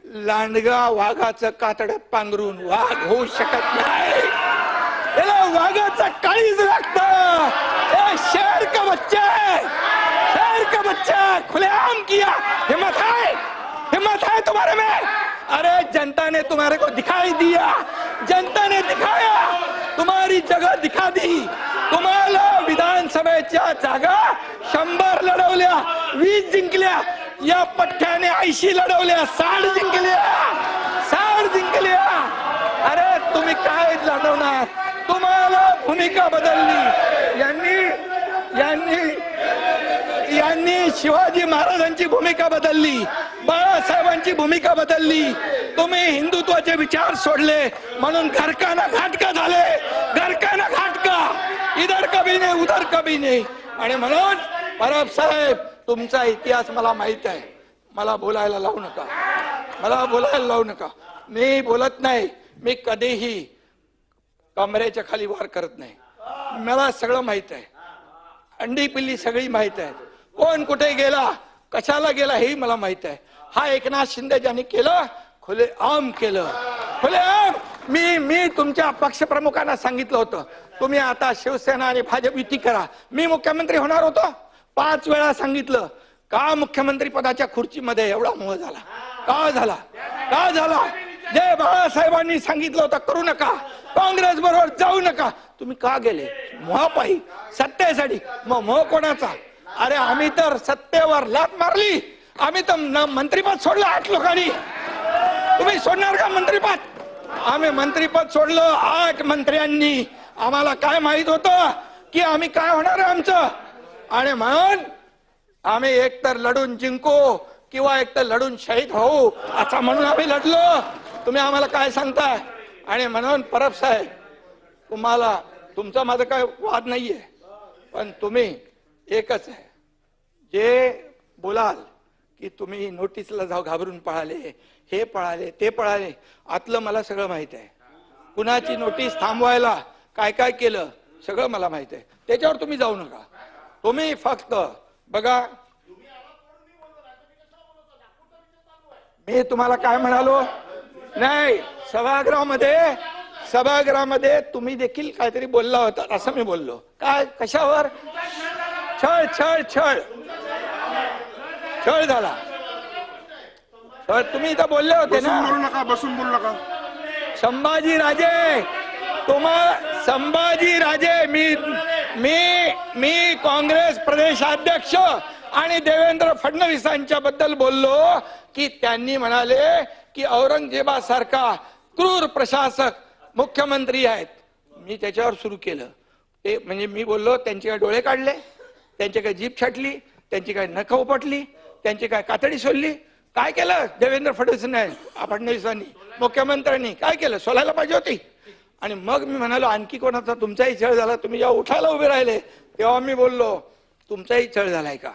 लांडगा वाघाचं कातड्यात पांघरून वाघ होऊ शकत नाही, त्याला वाघाचं काळीज लागतं। शेर का बच्चा है, शेर का बच्चा, खुलेआम किया। हिम्मत है तुम्हारे में? अरे जनता ने तुम्हारे को दिखाई दिया, जनता ने दिखाया, तुम्हारी जगह दिखा दी। तुम्हाला विधानसभेच्या जागा 100 लढवल्या, 20 जिंकल्या, या पठ्ठ्याने 80 लढवल्या, 60 जिंकल्या, 60 जिंकल्या। अरे तुम्ही काय लढवणार? तुम्हाला भूमिका बदलली। यांनी शिवाजी महाराजांची भूमिका बदलली, बाळासाहेबांची भूमिका बदलली। तुम्ही हिंदुत्वाचे विचार सोडले म्हणून घरकाना घाटका झाले, घरकाना घाटका, इधर कभी नाही उधर कभी नाही। आणि म्हणून परब साहेब, तुमचा इतिहास मला माहित आहे, मला बोलायला लावू नका, मला बोलायला लावू नका। मी बोलत नाही, मी कधीही कमरेच्या खाली वार करत नाही, मला सगळं माहित आहे, अंडी पिल्ली सगळी माहित आहे, कोण कुठे गेला, कशाला गेला हे मला माहित आहे। हा एकनाथ शिंदे ज्यांनी केलं, खुलेआम केलं, खुलेआम। मी तुमच्या पक्षप्रमुखांना सांगितलं होतं, तुम्ही आता शिवसेना आणि भाजप युती करा। मी मुख्यमंत्री होणार होतो, 5 वेळा सांगितलं। का मुख्यमंत्री पदाच्या खुर्चीमध्ये एवढा मोह झाला? का झाला? का झाला? जे बाळासाहेबांनी सांगितलं होतं करू नका, काँग्रेस बरोबर जाऊ नका, तुम्ही का गेले? मोहापायी, सत्तेसाठी। मग मोह कोणाचा? अरे आम्ही तर सत्तेवर लाथ मारली, आम्ही तर मंत्रीपद सोडलं 8 लोकांनी। तुम्ही सोडणार का मंत्रीपद? आम्ही मंत्रीपद सोडलं 8 मंत्र्यांनी। आम्हाला काय माहित होतं की आम्ही काय होणार आहे आमचं? आणि म्हणून आम्ही एकतर लढून जिंकू किंवा एकतर लढून शहीद होऊ, असं म्हणून आम्ही लढलो। तुम्ही आम्हाला काय सांगताय? आणि म्हणून परब साहेब, तुम्हाला तुमचा माझा काय वाद नाहीये, पण तुम्ही एकच आहे, जे बोलाल की तुम्ही नोटीसला जाऊ घाबरून पळाले, हे पळाले, ते पळाले, आतलं मला सगळं माहित आहे। कुणाची नोटीस थांबवायला काय काय केलं सगळं मला माहित आहे, त्याच्यावर तुम्ही जाऊ नका। तुम्ही फक्त बघा, मी तुम्हाला काय म्हणालो? नाही, सभागृहामध्ये तुम्ही देखील काहीतरी बोलला होता असं मी बोललो। काय? कशावर? छळ छळ छळ छळ झाला। तर तुम्ही इथं बोलले होते ना, बसून बोलू नका। संभाजीराजे, संभाजीराजे, मी काँग्रेस प्रदेशाध्यक्ष आणि देवेंद्र फडणवीसांच्या बद्दल बोललो की त्यांनी म्हणाले की औरंगजेबासारखा क्रूर प्रशासक मुख्यमंत्री आहेत। मी त्याच्यावर सुरू केलं, ते म्हणजे मी बोललो त्यांचे काय डोळे काढले, त्यांची काय जीभ छाटली, त्यांची काय नख उपटली, त्यांची काय कातडी सोडली? काय केलं देवेंद्र फडणवीसांनी, मुख्यमंत्र्यांनी काय केलं? सोलायला पाहिजे होती। आणि मग मी म्हणालो आणखी कोणाचा तुमचाही छळ झाला, तुम्ही जेव्हा उठायला उभे राहिले तेव्हा मी बोललो तुमचाही छळ झालाय का?